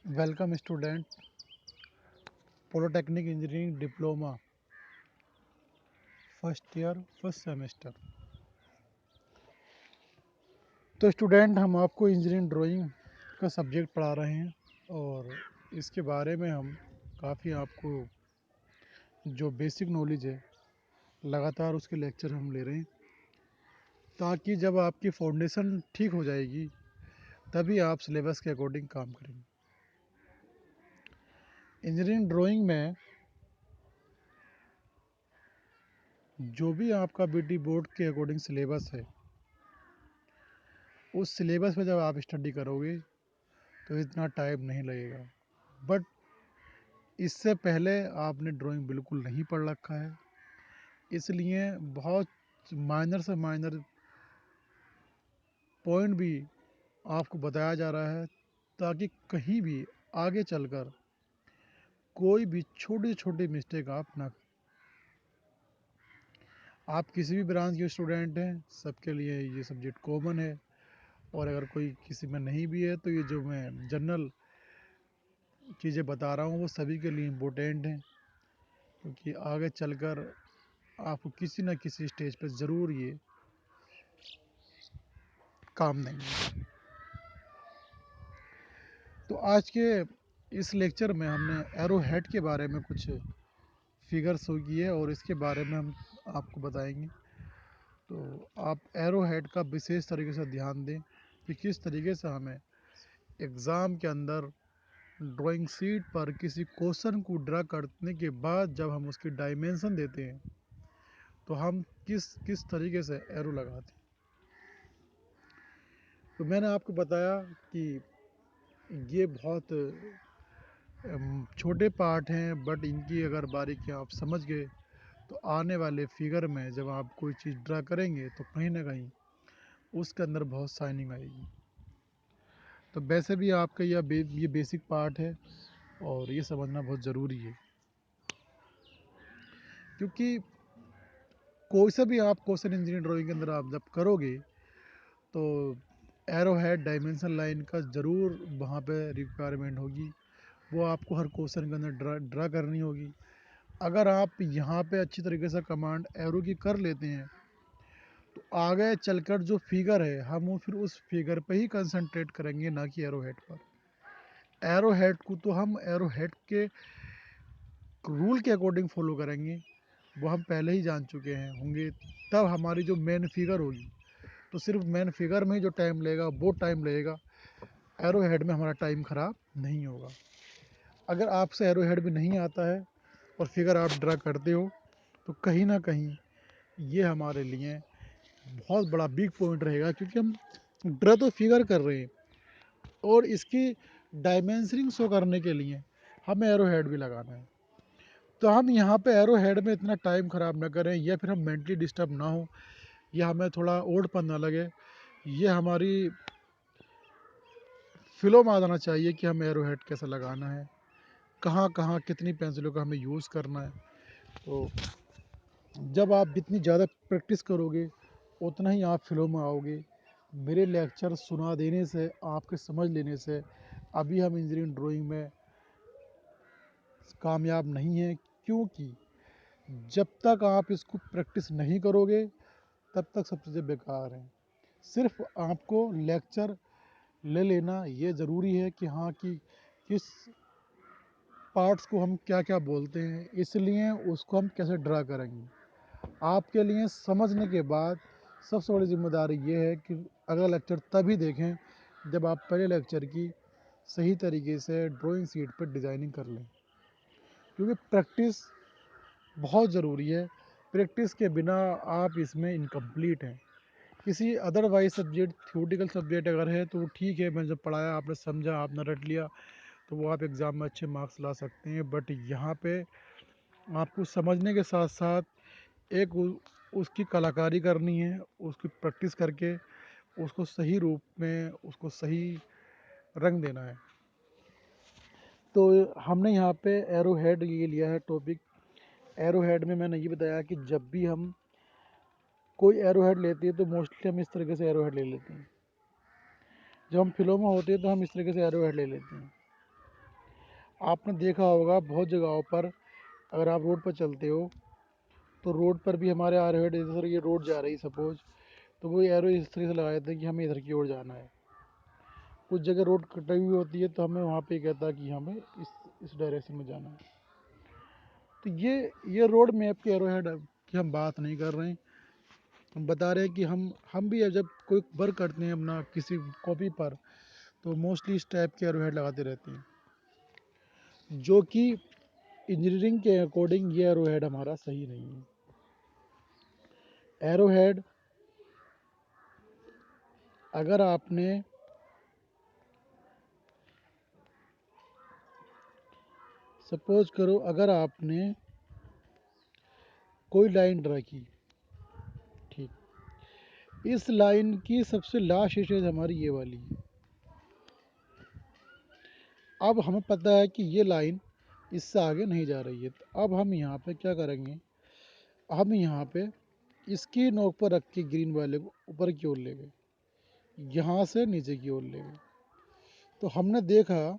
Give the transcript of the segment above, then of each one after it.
Welcome student, polytechnic engineering diploma first year first semester. तो student, हम आपको engineering drawing का सब्जेक्ट पढ़ा रहे हैं और इसके बारे में हम काफ़ी आपको जो बेसिक नॉलेज है लगातार उसके लेक्चर हम ले रहे हैं, ताकि जब आपकी फाउंडेशन ठीक हो जाएगी तभी आप सिलेबस के अकॉर्डिंग काम करेंगे। इंजीनियरिंग ड्राइंग में जो भी आपका बीटी बोर्ड के अकॉर्डिंग सिलेबस है, उस सिलेबस में जब आप स्टडी करोगे तो इतना टाइम नहीं लगेगा। बट इससे पहले आपने ड्राइंग बिल्कुल नहीं पढ़ रखा है, इसलिए बहुत माइनर से माइनर पॉइंट भी आपको बताया जा रहा है, ताकि कहीं भी आगे चलकर कोई भी छोटी छोटी मिस्टेक आप ना। आप किसी भी ब्रांच के स्टूडेंट हैं, सबके लिए ये सब्जेक्ट कॉमन है, और अगर कोई किसी में नहीं भी है तो ये जो मैं जनरल चीज़ें बता रहा हूँ वो सभी के लिए इम्पोर्टेंट हैं, क्योंकि आगे चलकर आपको किसी न किसी स्टेज पर ज़रूर ये काम देंगे। तो आज के इस लेक्चर में हमने एरो हेड के बारे में कुछ फिगर्स शो किए और इसके बारे में हम आपको बताएंगे। तो आप एरो हेड का विशेष तरीके से ध्यान दें कि किस तरीके से हमें एग्ज़ाम के अंदर ड्राइंग शीट पर किसी क्वेश्चन को ड्रा करने के बाद जब हम उसकी डायमेंशन देते हैं तो हम किस किस तरीके से एरो लगाते हैं। तो मैंने आपको बताया कि ये बहुत छोटे पार्ट हैं, बट इनकी अगर बारीकियाँ आप समझ गए तो आने वाले फिगर में जब आप कोई चीज़ ड्रा करेंगे तो कहीं ना कहीं उसके अंदर बहुत शाइनिंग आएगी। तो वैसे भी आपका ये बेसिक पार्ट है और ये समझना बहुत ज़रूरी है, क्योंकि कोई सा भी आप क्वेश्चन इंजीनियरिंग ड्राइंग के अंदर आप जब करोगे तो एरो हेड डायमेंशन लाइन का ज़रूर वहाँ पे रिक्वायरमेंट होगी। वो आपको हर क्वेश्चन के अंदर ड्रा करनी होगी। अगर आप यहाँ पे अच्छी तरीके से कमांड एरो की कर लेते हैं तो आगे चलकर जो फिगर है हम वो फिर उस फिगर पे ही कंसंट्रेट करेंगे, ना कि एरो हेड पर। एरो हेड को तो हम एरो हेड के रूल के अकॉर्डिंग फॉलो करेंगे, वो हम पहले ही जान चुके हैं होंगे। तब हमारी जो मेन फिगर होगी तो सिर्फ मेन फिगर में ही जो टाइम लगेगा वो टाइम लगेगा, एरो हेड में हमारा टाइम ख़राब नहीं होगा। अगर आपसे एरो हेड भी नहीं आता है और फिगर आप ड्रा करते हो तो कहीं ना कहीं ये हमारे लिए बहुत बड़ा बिग पॉइंट रहेगा, क्योंकि हम ड्रा तो फिगर कर रहे हैं और इसकी डायमेंशनिंग शो करने के लिए हमें एरो हेड भी लगाना है। तो हम यहाँ पे एरो हेड में इतना टाइम ख़राब ना करें, या फिर हम मेंटली डिस्टर्ब ना हो, या हमें थोड़ा ओडपन ना लगे। ये हमारी फ्लो में आ जाना चाहिए कि हमें एरो हेड कैसे लगाना है, कहाँ कहाँ कितनी पेंसिलों का हमें यूज़ करना है। तो जब आप जितनी ज़्यादा प्रैक्टिस करोगे उतना ही आप फ्लो में आओगे। मेरे लेक्चर सुना देने से, आपके समझ लेने से अभी हम इंजीनियरिंग ड्राइंग में कामयाब नहीं हैं, क्योंकि जब तक आप इसको प्रैक्टिस नहीं करोगे तब तक सब चीज़ें बेकार हैं। सिर्फ आपको लेक्चर ले लेना ये ज़रूरी है कि हाँ, कि किस पार्ट्स को हम क्या क्या बोलते हैं, इसलिए उसको हम कैसे ड्रा करेंगे। आपके लिए समझने के बाद सबसे बड़ी जिम्मेदारी ये है कि अगला लेक्चर तभी देखें जब आप पहले लेक्चर की सही तरीके से ड्राइंग शीट पर डिज़ाइनिंग कर लें, क्योंकि प्रैक्टिस बहुत ज़रूरी है। प्रैक्टिस के बिना आप इसमें इनकम्प्लीट हैं। किसी अदरवाइज सब्जेक्ट, थ्योरेटिकल सब्जेक्ट अगर है तो ठीक है, मैं जब पढ़ाया आपने समझा, आपने रट लिया, तो वो आप एग्ज़ाम में अच्छे मार्क्स ला सकते हैं। बट यहाँ पे आपको समझने के साथ साथ एक उसकी कलाकारी करनी है, उसकी प्रैक्टिस करके उसको सही रूप में, उसको सही रंग देना है। तो हमने यहाँ पे एरो हेड ये लिया है टॉपिक। एरो हेड में मैंने ये बताया कि जब भी हम कोई एरो हेड लेते हैं तो मोस्टली हम इस तरीके से एरो हेड ले लेते हैं। जब हम फिल्म में होते हैं तो हम इस तरीके से एरो हेड ले लेते हैं। आपने देखा होगा बहुत जगहों पर, अगर आप रोड पर चलते हो तो रोड पर भी हमारे एरो हेड, इधर ये रोड जा रही है सपोज, तो वो एरो इस तरह से लगाए थे कि हमें इधर की ओर जाना है। कुछ जगह रोड कटी हुई होती है तो हमें वहाँ पे कहता है कि हमें इस डायरेक्शन में जाना है। तो ये रोड मैप के एरो हेड की हम बात नहीं कर रहे हैं, हम बता रहे हैं कि हम भी जब कोई वर्क करते हैं अपना किसी कॉपी पर, तो मोस्टली इस टाइप के एरो हेड लगाते रहते हैं, जो कि इंजीनियरिंग के अकॉर्डिंग ये एरो हेड हमारा सही नहीं है। एरो हेड अगर आपने सपोज करो, अगर आपने कोई लाइन ड्रा की, ठीक, इस लाइन की सबसे लास्ट स्टेज हमारी ये वाली है। अब हमें पता है कि ये लाइन इससे आगे नहीं जा रही है, तो अब हम यहाँ पे क्या करेंगे, हम यहाँ पे इसकी नोक पर रख के ग्रीन वाले को ऊपर की ओर ले गए, यहाँ से नीचे की ओर ले गए। तो हमने देखा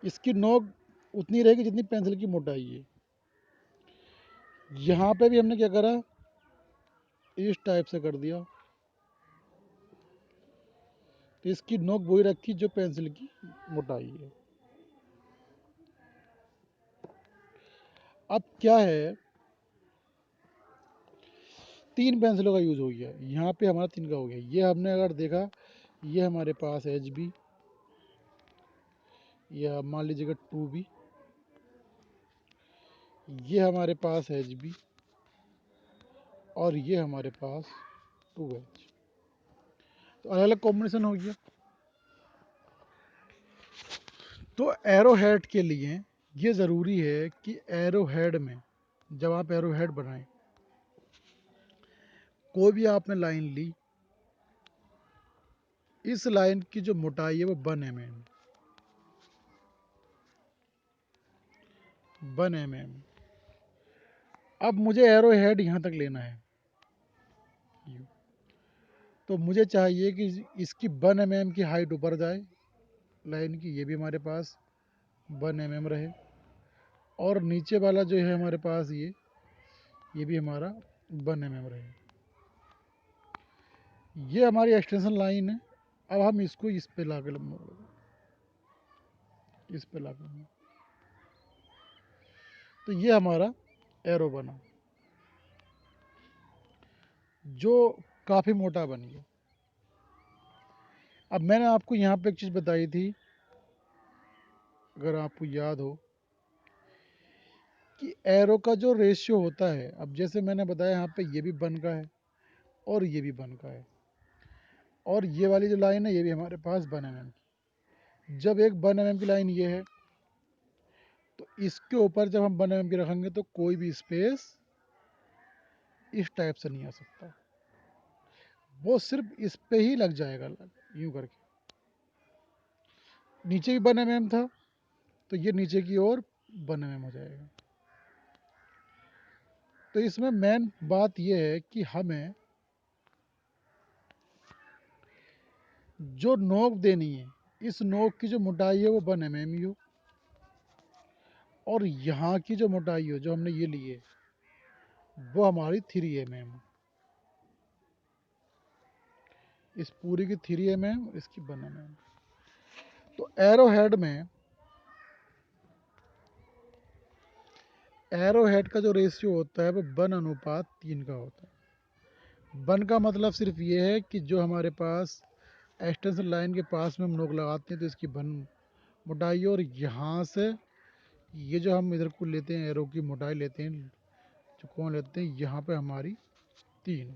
इसकी नोक उतनी रहेगी जितनी पेंसिल की मोटाई है। यहाँ पे भी हमने क्या करा, इस टाइप से कर दिया, तो इसकी नोक वही रखी जो पेंसिल की मोटाई है। अब क्या है, 3 पेंसिलों का यूज़ हो गया, यहाँ पे हमारा 3 का हो गया। ये हमने अगर देखा, ये हमारे पास HB, या मान लीजिएगा 2B, ये हमारे पास HB, और ये हमारे पास 2H। तो अलग अलग कॉम्बिनेशन हो गया। तो एरो हेड के लिए ये ज़रूरी है कि एरो हेड में जब आप एरो हेड बनाएं, कोई भी आपने लाइन ली, इस लाइन की जो मोटाई है वो 1 mm, 1 mm। अब मुझे एरो हेड यहाँ तक लेना है, तो मुझे चाहिए कि इसकी 1 mm की हाइट ऊपर जाए लाइन की, ये भी हमारे पास 1 mm रहे, और नीचे वाला जो है हमारे पास ये भी हमारा 1 mm रहे। ये हमारी एक्सटेंशन लाइन है। अब हम इसको इस पे ला के इस पे ला के, तो ये हमारा एरो बना, जो काफ़ी मोटा बन गया। अब मैंने आपको यहाँ पे एक चीज़ बताई थी, अगर आपको याद हो, कि एरो का जो रेशियो होता है, अब जैसे मैंने बताया यहाँ पे ये भी 1 का है और ये भी 1 का है, और ये वाली जो लाइन है ये भी हमारे पास 1 mm की। जब एक 1 mm की लाइन ये है, तो इसके यूपर जब हम 1 mm की रखेंगे तो कोई भी स्पेस इस टाइप से नहीं आ सकता, वो सिर्फ इस पे ही लग जाएगा, यूं करके। नीचे भी 1 mm था, तो ये नीचे की ओर 1 mm हो जाएगा। तो इसमें मेन बात यह है कि हमें जो नोक देनी है, इस नोक की जो मोटाई है वो 1 mm ही हो, और यहाँ की जो मोटाई हो जो हमने ये ली है वो हमारी 3 mm, इस पूरी की 3 mm, इसकी 1 mm। तो एरो हेड का जो रेशियो होता है वो 1:3 का होता है। 1 का मतलब सिर्फ ये है कि जो हमारे पास एक्सटेंशन लाइन के पास में हम नोक लगाते हैं तो इसकी 1 मोटाई है, और यहाँ से ये जो हम इधर को लेते हैं, एरो की मोटाई लेते हैं, जो कौन लेते हैं, यहाँ पे हमारी 3।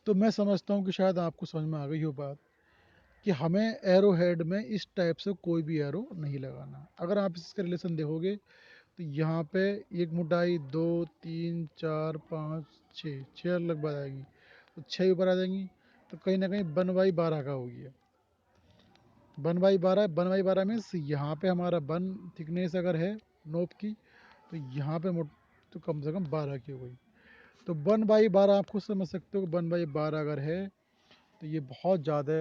तो मैं समझता हूँ कि शायद आपको समझ में आ गई हो बात, कि हमें एरो हेड में इस टाइप से कोई भी एरो नहीं लगाना। अगर आप इसका रिलेशन देखोगे तो यहाँ पे एक मोटाई 2 3 4 5 6 अलग बात आएगी, तो 6 ऊपर आ जाएंगी, तो कहीं ना कहीं 1/12 का हो गया। 1/12 मीन्स यहाँ पे हमारा 1 थिकनेस अगर है नोप की, तो यहाँ पे तो कम से कम 12 की हो गई। तो 1/12 आप खुद समझ सकते हो कि 1/12 अगर है तो ये बहुत ज़्यादा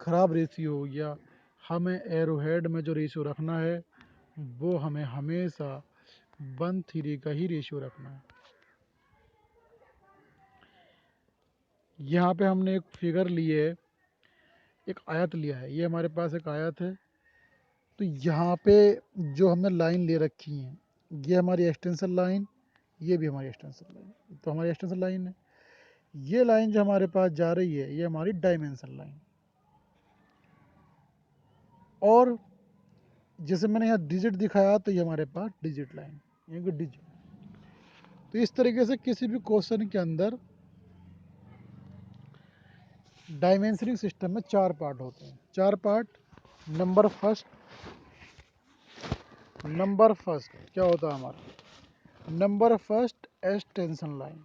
ख़राब रेशियो हो गया। हमें एरोहेड में जो रेशियो रखना है वो हमें हमेशा 1:3 का ही रेशियो रखना है। यहाँ पे हमने एक फिगर ली है, एक आयत लिया है, ये हमारे पास एक आयत है। तो यहाँ पे जो हमने लाइन ले रखी है ये हमारी एक्सटेंशन लाइन, ये भी हमारी एक्सटेंशन लाइन, तो हमारी एक्सटेंशन लाइन है। ये लाइन जो हमारे पास जा रही है ये हमारी डायमेंशन लाइन। और जैसे मैंने यहाँ डिजिट दिखाया तो ये हमारे पास डिजिट लाइन, ये डिजिट। तो इस तरीके से किसी भी क्वेश्चन के अंदर डायमेंशनिंग सिस्टम में 4 पार्ट होते हैं। 4 पार्ट। नंबर फर्स्ट क्या होता है हमारा? Number first extension line.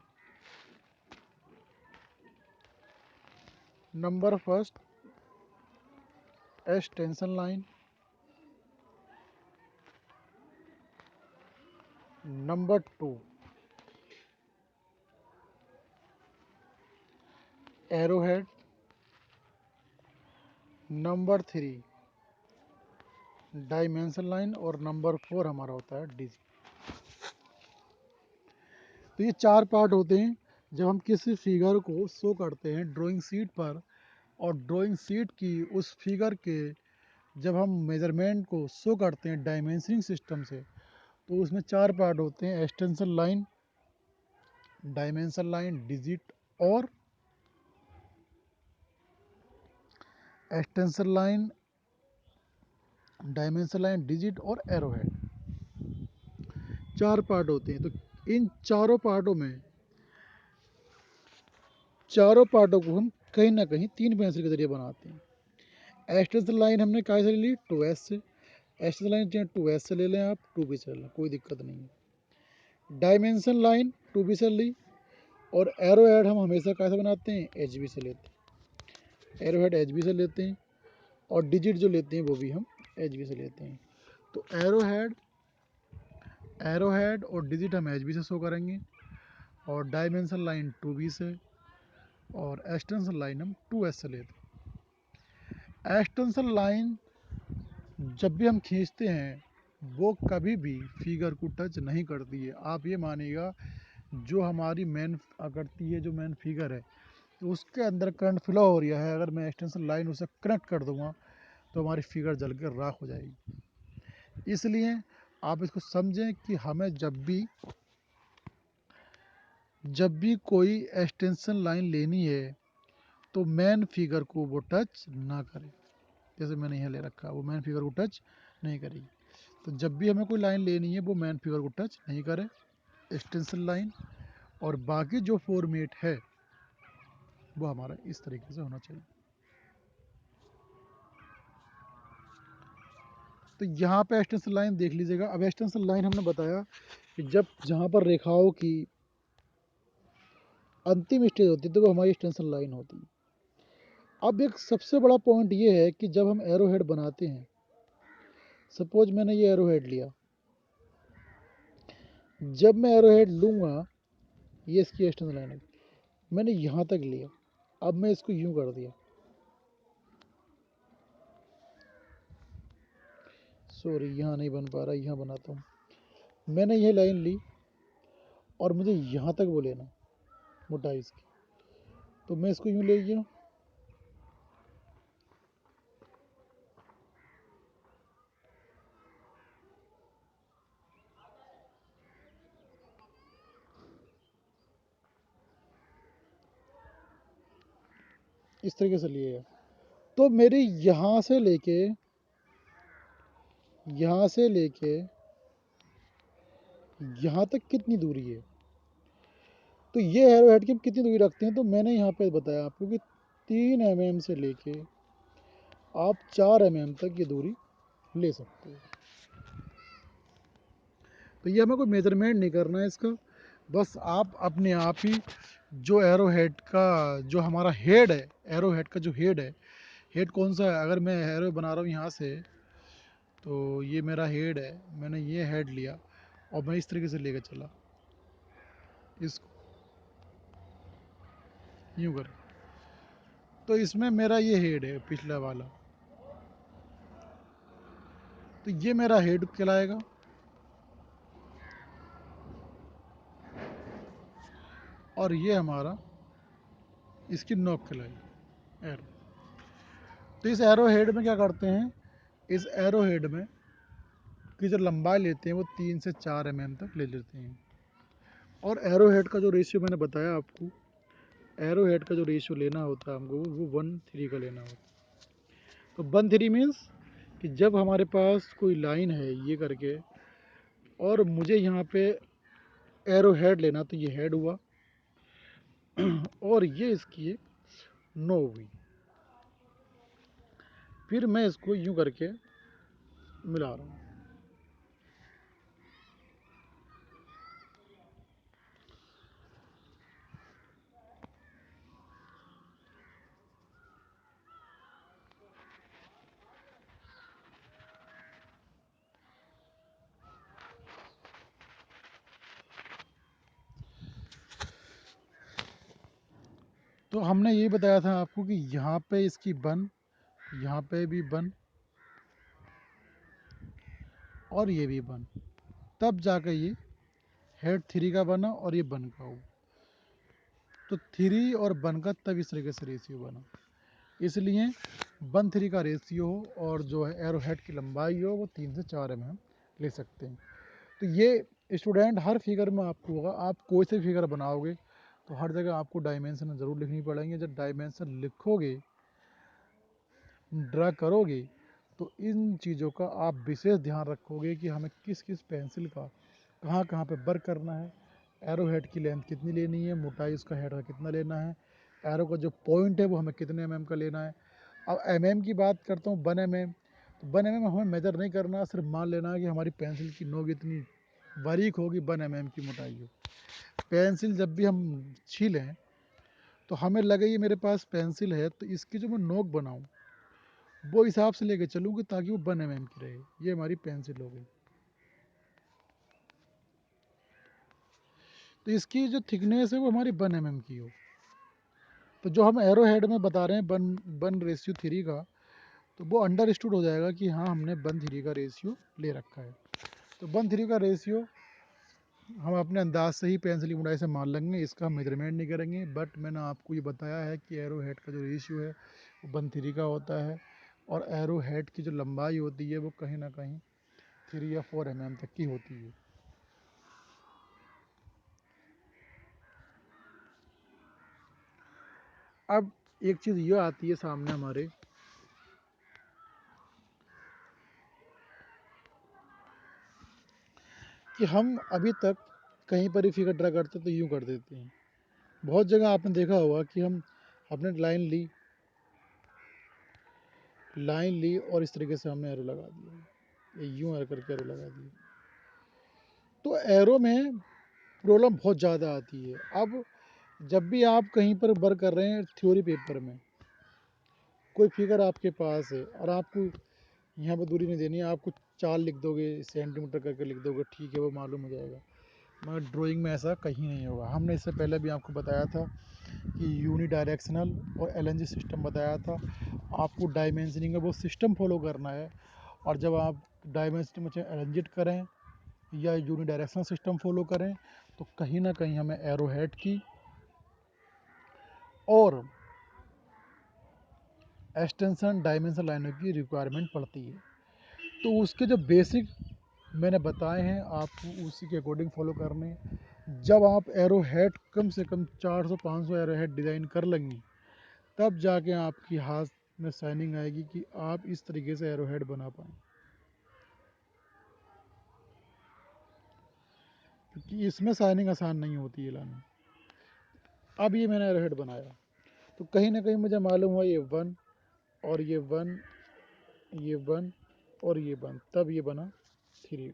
Number first extension line. Number 2 arrowhead. Number 3 dimension line. और नंबर 4 हमारा होता है डिजिट। तो ये 4 पार्ट होते हैं। जब हम किसी फिगर को शो करते हैं ड्राइंग शीट पर, और ड्राइंग शीट की उस फिगर के जब हम मेजरमेंट को शो करते हैं डायमेंशनिंग सिस्टम से, तो उसमें 4 पार्ट होते हैं: extension line, dimension line, digit और extension line, dimension line, digit और एरोहेड। 4 पार्ट होते हैं। तो इन चारों पार्टों को हम कहीं ना कहीं 3 पेंसिल के जरिए बनाते हैं। एक्सटेंशन लाइन हमने कहाँ से ली? 2S से। एक्सटेंशन लाइन चाहे 2S से ले लें आप, 2B से ले लें, कोई दिक्कत नहीं है। डायमेंशन लाइन 2B से ली। और एरोहेड हम हमेशा कैसे बनाते हैं? HB से लेते हैं। एरोहेड HB से लेते हैं। और डिजिट जो लेते हैं वो भी हम HB से लेते हैं। तो एरोहेड और डिजिट हम HB से शो करेंगे, और डायमेंशन लाइन 2B से, और एक्सटेंशन लाइन हम 2S से लेते हैं। एक्सटेंशन लाइन जब भी हम खींचते हैं वो कभी भी फिगर को टच नहीं करती है। आप ये मानिएगा जो हमारी मेन आकृति है, जो मेन फिगर है, तो उसके अंदर करंट फ्लो हो रहा है, अगर मैं एक्सटेंशन लाइन उसे कनेक्ट कर दूंगा तो हमारी फिगर जल कर राख हो जाएगी। इसलिए आप इसको समझें कि हमें जब भी कोई एक्सटेंशन लाइन लेनी है तो मेन फिगर को वो टच ना करे। जैसे मैंने यहाँ ले रखा, वो मेन फिगर को टच नहीं करेगी। तो जब भी हमें कोई लाइन लेनी है वो मेन फिगर को टच नहीं करे, एक्सटेंशन लाइन। और बाकी जो फॉर्मेट है वो हमारा इस तरीके से होना चाहिए। तो यहाँ पे एक्सटेंशन लाइन देख लीजिएगा। अब एक्सटेंशन लाइन हमने बताया कि जब जहाँ पर रेखाओं की अंतिम स्टेज होती है तो वो हमारी एक्सटेंशन लाइन होती है। अब एक सबसे बड़ा पॉइंट ये है कि जब हम एरोहेड बनाते हैं, सपोज मैंने ये एरोहेड लिया, जब मैं एरोहेड लूँगा, ये इसकी एक्सटेंशन लाइन है, मैंने यहाँ तक लिया, अब मैं इसको यूँ कर दिया, सॉरी यहाँ नहीं बन पा रहा, यहाँ बनाता हूँ। मैंने ये लाइन ली और मुझे यहाँ तक वो लेना मोटाई इसकी, तो मैं इसको यूँ ले गया, इस तरीके से लिए। तो मेरी यहाँ से लेके यहाँ तक कितनी दूरी है? तो ये एरोहेड की हम कितनी दूरी रखते हैं, तो मैंने यहाँ पे बताया आपको कि 3 mm से लेके आप 4 mm तक ये दूरी ले सकते हो। तो ये हमें कोई मेजरमेंट नहीं करना है इसका, बस आप अपने आप ही जो एरोहेड का जो हमारा हेड है, एरोहेड का जो हेड है, हेड कौन सा है? अगर मैं एरो बना रहा हूँ यहाँ से, तो ये मेरा हेड है, मैंने ये हेड लिया और मैं इस तरीके से लेकर चला, इसको यूँ कर, तो इसमें मेरा ये हेड है पिछला वाला, तो ये मेरा हेड कहलाएगा। और ये हमारा इसकी नोक कहलाएगी, एरो। तो इस एरो हेड में क्या करते हैं, इस एरो हेड में की जो लंबाई लेते हैं वो 3 से 4 mm तक ले लेते हैं। और एरो हेड का जो रेशियो मैंने बताया आपको, एरो हेड का जो रेशियो लेना होता है हमको वो 1:3 का लेना होता है। तो 1:3 मीन्स कि जब हमारे पास कोई लाइन है ये करके और मुझे यहाँ पे एरो हेड लेना, तो ये हेड हुआ और ये इसकी नो हुई। फिर मैं इसको यूं करके मिला रहा हूँ। तो हमने ये बताया था आपको कि यहाँ पे इसकी बन, यहाँ पे भी बन और ये भी बन, तब जाकर ये हेड 3 का बना और ये बन का हो। तो 3 और बन का तब इस तरीके से रेशियो बना, इसलिए 1:3 का रेशियो हो और जो है एरो हेड की लंबाई हो वो 3 से 4 mm ले सकते हैं। तो ये स्टूडेंट हर फिगर में आपको होगा, आप कोई से फिगर बनाओगे तो हर जगह आपको डायमेंशन ज़रूर लिखनी पड़ेंगे। जब डायमेंशन लिखोगे, ड्रा करोगे, तो इन चीज़ों का आप विशेष ध्यान रखोगे कि हमें किस किस पेंसिल का कहाँ कहाँ पे वर्क करना है, एरो हेड की लेंथ कितनी लेनी है, मोटाई उसका हेड का कितना लेना है, एरो का जो पॉइंट है वो हमें कितने mm का लेना है। अब mm की बात करता हूँ, 1 mm, तो 1 mm हमें मेजर नहीं करना, सिर्फ मान लेना है कि हमारी पेंसिल की नोक इतनी बारीक होगी, 1 mm की मोटाई हो। पेंसिल जब भी हम छीलें तो हमें लगे ये मेरे पास पेंसिल है, तो इसकी जो मैं नोक बनाऊँ वो हिसाब से लेके चलूँगी ताकि वो 1 mm की रहे। ये हमारी पेंसिल हो गई। तो इसकी जो थिकनेस है वो हमारी 1 mm की हो। तो जो हम एरो हेड में बता रहे हैं 1:3 का, तो वो अंडरस्टूड हो जाएगा कि हाँ हमने 1:3 का रेशियो ले रखा है। तो 1:3 का रेशियो हम अपने अंदाज से ही पेंसिल की मोटाई से मान लेंगे, इसका हम मेजरमेंट नहीं करेंगे। बट मैंने आपको ये बताया है कि एरो हेड का जो रेशियो है वो 1:3 का होता है और एरो हेड की जो लंबाई होती है वो कहीं ना कहीं 3 या 4 mm तक की होती है। अब एक चीज़ ये आती है सामने हमारे कि हम अभी तक कहीं पर ही फिगर ड्रा करते तो यूँ कर देते हैं। बहुत जगह आपने देखा होगा कि हम अपने लाइन ली और इस तरीके से हमने एरो लगा दिया, यूँ एरो करके एरो लगा दिया। तो एरो में प्रॉब्लम बहुत ज़्यादा आती है। अब जब भी आप कहीं पर वर्क कर रहे हैं थ्योरी पेपर में, कोई फिगर आपके पास है और आपको यहाँ पर दूरी नहीं देनी है, आप कुछ चाल लिख दोगे, सेंटीमीटर करके लिख दोगे, ठीक है वो मालूम हो जाएगा। मगर ड्राइंग में ऐसा कहीं नहीं होगा। हमने इससे पहले भी आपको बताया था कि यूनी डायरेक्शनल और एलएनजी सिस्टम बताया था। आपको डायमेंशनिंग में वो सिस्टम फॉलो करना है, और जब आप डायमेंशनिंग में चाहे एलएनजिट करें या यूनी डायरेक्शनल सिस्टम फॉलो करें तो कहीं ना कहीं हमें एरो हेड की और एक्सटेंशन डायमेंशन लाइनों की रिक्वायरमेंट पड़ती है। तो उसके जो बेसिक मैंने बताए हैं आपको उसी के अकॉर्डिंग फॉलो करने। जब आप एरो हेड कम से कम 400-500 एरो हेड डिज़ाइन कर लेंगी, तब जाके आपकी हाथ में शाइनिंग आएगी कि आप इस तरीके से एरो हेड बना पाएँ। क्योंकि इसमें शाइनिंग आसान नहीं होती है लानी। अब ये मैंने एरो हेड बनाया तो कहीं ना कहीं मुझे मालूम हुआ ये 1 और ये 1, ये 1 और ये 1, तब ये बना 3।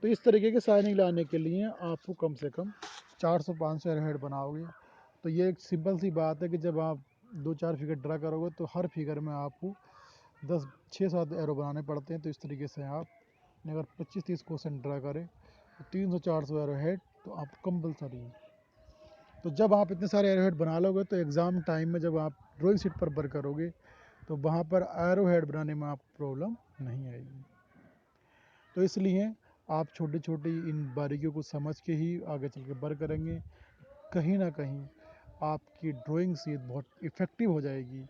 तो इस तरीके के शाइनिंग लाने के लिए आपको कम से कम 400-500 एरो हेड बनाओगे। तो ये एक सिंपल सी बात है कि जब आप 2-4 फिगर ड्रा करोगे तो हर फिगर में आपको 6-7 एरो बनाने पड़ते हैं। तो इस तरीके से आप अगर 25-30 क्वेश्चन ड्रा करें तो 300-400 एरो हेड तो आप कंपलसरी है। तो जब आप इतने सारे एरो हेड बना लोगे तो एग्ज़ाम टाइम में जब आप ड्राइंग शीट पर वर्क करोगे तो वहाँ पर एरो हेड बनाने में आपको प्रॉब्लम नहीं आएगी। तो इसलिए आप छोटी छोटी इन बारीकियों को समझ के ही आगे चल के वर्क करेंगे। कहीं ना कहीं आपकी ड्राइंग शीट बहुत इफ़ेक्टिव हो जाएगी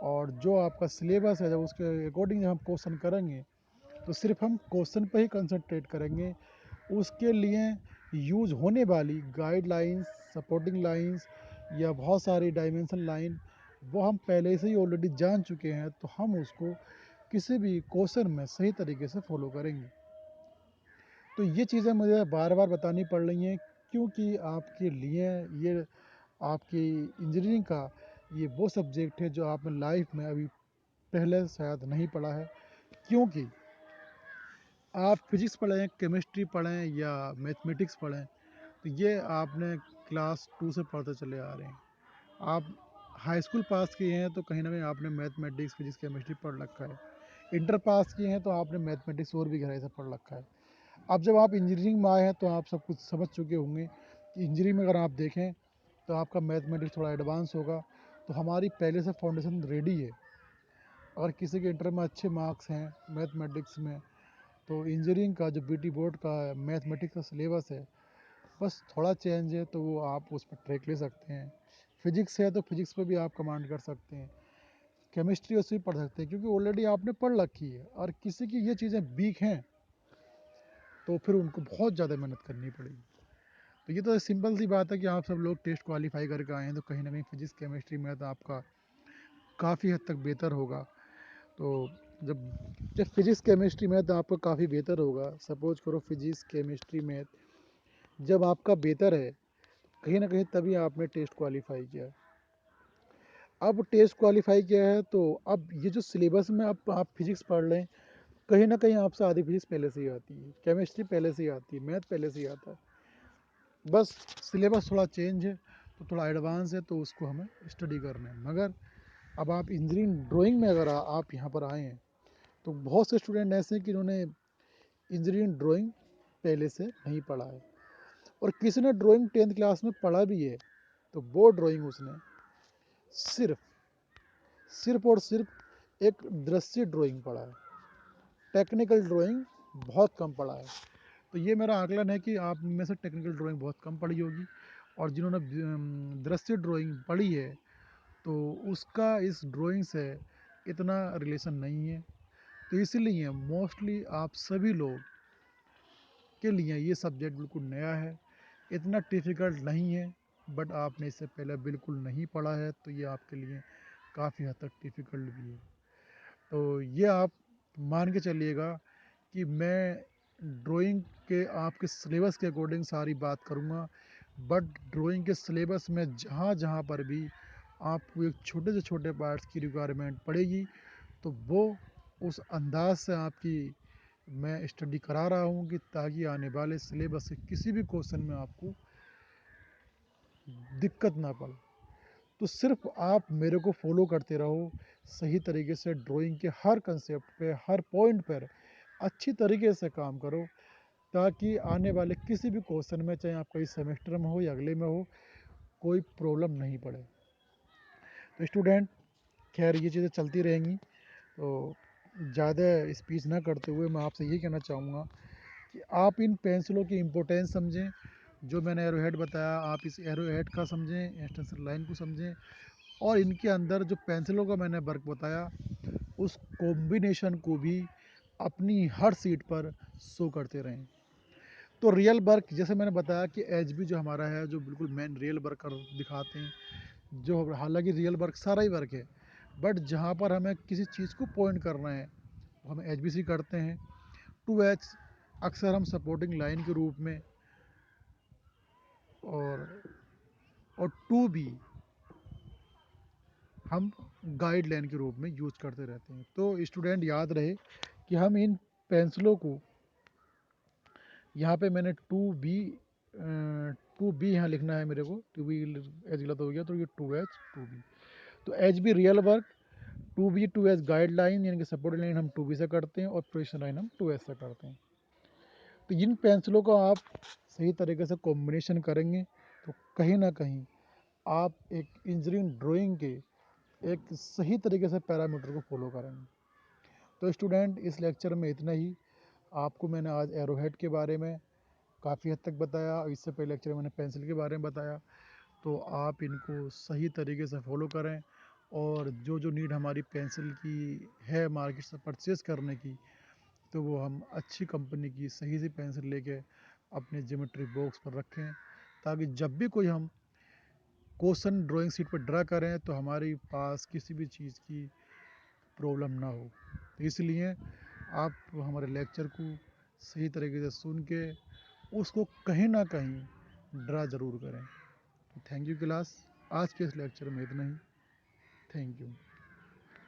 और जो आपका सिलेबस है जब उसके अकॉर्डिंग जब हम क्वेश्चन करेंगे तो सिर्फ हम क्वेश्चन पर ही कंसंट्रेट करेंगे। उसके लिए यूज़ होने वाली गाइडलाइंस, सपोर्टिंग लाइंस या बहुत सारी डायमेंशन लाइन वो हम पहले से ही ऑलरेडी जान चुके हैं, तो हम उसको किसी भी क्वेश्चन में सही तरीके से फॉलो करेंगे। तो ये चीज़ें मुझे बार बार बतानी पड़ रही हैं क्योंकि आपके लिए ये आपकी इंजीनियरिंग का ये वो सब्जेक्ट है जो आपने लाइफ में अभी पहले शायद नहीं पढ़ा है। क्योंकि आप फिजिक्स पढ़ें, केमिस्ट्री पढ़ें या मैथमेटिक्स पढ़ें तो ये आपने क्लास 2 से पढ़ते चले आ रहे हैं। आप हाई स्कूल पास किए हैं तो कहीं ना कहीं आपने मैथमेटिक्स, फिजिक्स, केमिस्ट्री पढ़ रखा है। इंटर पास किए हैं तो आपने मैथमेटिक्स और भी गहराई से पढ़ रखा है। अब जब आप इंजीनियरिंग में आए हैं तो आप सब कुछ समझ चुके होंगे कि इंजीनियरिंग में अगर आप देखें तो आपका मैथमेटिक्स थोड़ा एडवांस होगा। तो हमारी पहले से फाउंडेशन रेडी है। अगर किसी के इंटर में अच्छे मार्क्स हैं मैथमेटिक्स में तो इंजीनियरिंग का जो बीटी बोर्ड का मैथमेटिक्स का सिलेबस है बस थोड़ा चेंज है, तो वो आप उस पर ट्रैक ले सकते हैं। फिजिक्स है तो फिजिक्स पे भी आप कमांड कर सकते हैं। केमिस्ट्री उससे भी पढ़ सकते हैं क्योंकि ऑलरेडी आपने पढ़ रखी है। और किसी की ये चीज़ें वीक हैं तो फिर उनको बहुत ज़्यादा मेहनत करनी पड़ेगी। तो ये तो सिंपल सी बात है कि आप सब लोग टेस्ट क्वालिफाई करके आए हैं तो कहीं ना कहीं फिजिक्स, केमिस्ट्री में तो आपका काफ़ी हद तक बेहतर होगा। तो जब जब फिजिक्स, केमिस्ट्री में तो आपका काफ़ी बेहतर होगा। सपोज करो फिजिक्स, केमिस्ट्री, मैथ जब आपका बेहतर है कहीं ना कहीं तभी आपने टेस्ट क्वालिफाई किया। अब टेस्ट क्वालिफाई किया है तो अब ये जो सिलेबस में अब आप फिजिक्स पढ़ लें कहीं ना कहीं आपसे आधी फिजिक्स पहले से ही आती है, केमिस्ट्री पहले से ही आती है, मैथ पहले से ही आता है। बस सिलेबस थोड़ा चेंज है तो थोड़ा एडवांस है तो उसको हमें स्टडी करना है। मगर अब आप इंजीनियरिंग ड्राइंग में अगर आप यहाँ पर आए हैं तो बहुत से स्टूडेंट ऐसे हैं कि इन्होंने इंजीनियरिंग ड्राइंग पहले से नहीं पढ़ा है और किसी ने ड्राइंग 10th क्लास में पढ़ा भी है तो वो ड्राइंग उसने सिर्फ सिर्फ और सिर्फ एक दृश्य ड्राइंग पढ़ा है, टेक्निकल ड्राइंग बहुत कम पढ़ा है। तो ये मेरा आकलन है कि आप में से टेक्निकल ड्राइंग बहुत कम पढ़ी होगी और जिन्होंने दृश्य ड्राइंग पढ़ी है तो उसका इस ड्राइंग से इतना रिलेशन नहीं है। तो इसीलिए मोस्टली आप सभी लोग के लिए ये सब्जेक्ट बिल्कुल नया है, इतना डिफ़िकल्ट नहीं है। बट आपने इससे पहले बिल्कुल नहीं पढ़ा है तो ये आपके लिए काफ़ी हद तक डिफ़िकल्ट भी है। तो ये आप मान के चलिएगा कि मैं ड्राइंग के आपके सिलेबस के अकॉर्डिंग सारी बात करूँगा। बट ड्राइंग के सिलेबस में जहाँ जहाँ पर भी आपको एक छोटे से छोटे पार्ट्स की रिक्वायरमेंट पड़ेगी तो वो उस अंदाज से आपकी मैं स्टडी करा रहा हूँ कि ताकि आने वाले सिलेबस से किसी भी क्वेश्चन में आपको दिक्कत ना पड़े। तो सिर्फ आप मेरे को फॉलो करते रहो, सही तरीके से ड्राइंग के हर कंसेप्ट पे, हर पॉइंट पर अच्छी तरीके से काम करो ताकि आने वाले किसी भी क्वेश्चन में, चाहे आपका इस सेमेस्टर में हो या अगले में हो, कोई प्रॉब्लम नहीं पड़े। तो स्टूडेंट, खैर ये चीज़ें चलती रहेंगी। तो ज़्यादा स्पीच ना करते हुए मैं आपसे यही कहना चाहूँगा कि आप इन पेंसिलों की इम्पोर्टेंस समझें। जो मैंने एरो हेड बताया आप इस एरो हेड का समझें, एक्सटेंशन लाइन को समझें और इनके अंदर जो पेंसिलों का मैंने वर्क बताया उस कॉम्बिनेशन को भी अपनी हर सीट पर शो करते रहें। तो रियल वर्क जैसे मैंने बताया कि एच बी जो हमारा है जो बिल्कुल मेन रियल वर्क कर दिखाते हैं, जो हालांकि रियल वर्क सारा ही वर्क है बट जहाँ पर हमें किसी चीज़ को पॉइंट करना है तो हम एच बी सी करते हैं। 2H अक्सर हम सपोर्टिंग लाइन के रूप में और 2B हम गाइड लाइन के रूप में यूज करते रहते हैं। तो स्टूडेंट याद रहे कि हम इन पेंसिलों को यहाँ पे मैंने 2B यहाँ लिखना है मेरे को, 2B एच गलत हो गया तो ये 2H 2B। तो H be real work, 2B 2H guide line यानी कि सपोर्ट लाइन हम 2B से करते हैं और प्रोजेक्शन लाइन हम 2H से करते हैं। तो इन पेंसिलों को आप सही तरीके से कॉम्बिनेशन करेंगे तो कहीं ना कहीं आप एक इंजीनियरिंग ड्राइंग के एक सही तरीके से पैरामीटर को फॉलो करेंगे। तो स्टूडेंट, इस लेक्चर में इतना ही। आपको मैंने आज एरोहेड के बारे में काफ़ी हद तक बताया, इससे पहले लेक्चर में मैंने पेंसिल के बारे में बताया। तो आप इनको सही तरीके से फॉलो करें, और जो जो नीड हमारी पेंसिल की है मार्केट से परचेज़ करने की, तो वो हम अच्छी कंपनी की सही सी पेंसिल लेके अपने ज्योमेट्री बॉक्स पर रखें, ताकि जब भी कोई हम क्वेश्चन ड्राइंग शीट पर ड्रा करें तो हमारे पास किसी भी चीज़ की प्रॉब्लम ना हो। तो इसलिए आप हमारे लेक्चर को सही तरीके से सुन के उसको कहीं ना कहीं ड्रा ज़रूर करें। तो थैंक यू क्लास, आज के इस लेक्चर में इतना ही। Thank you.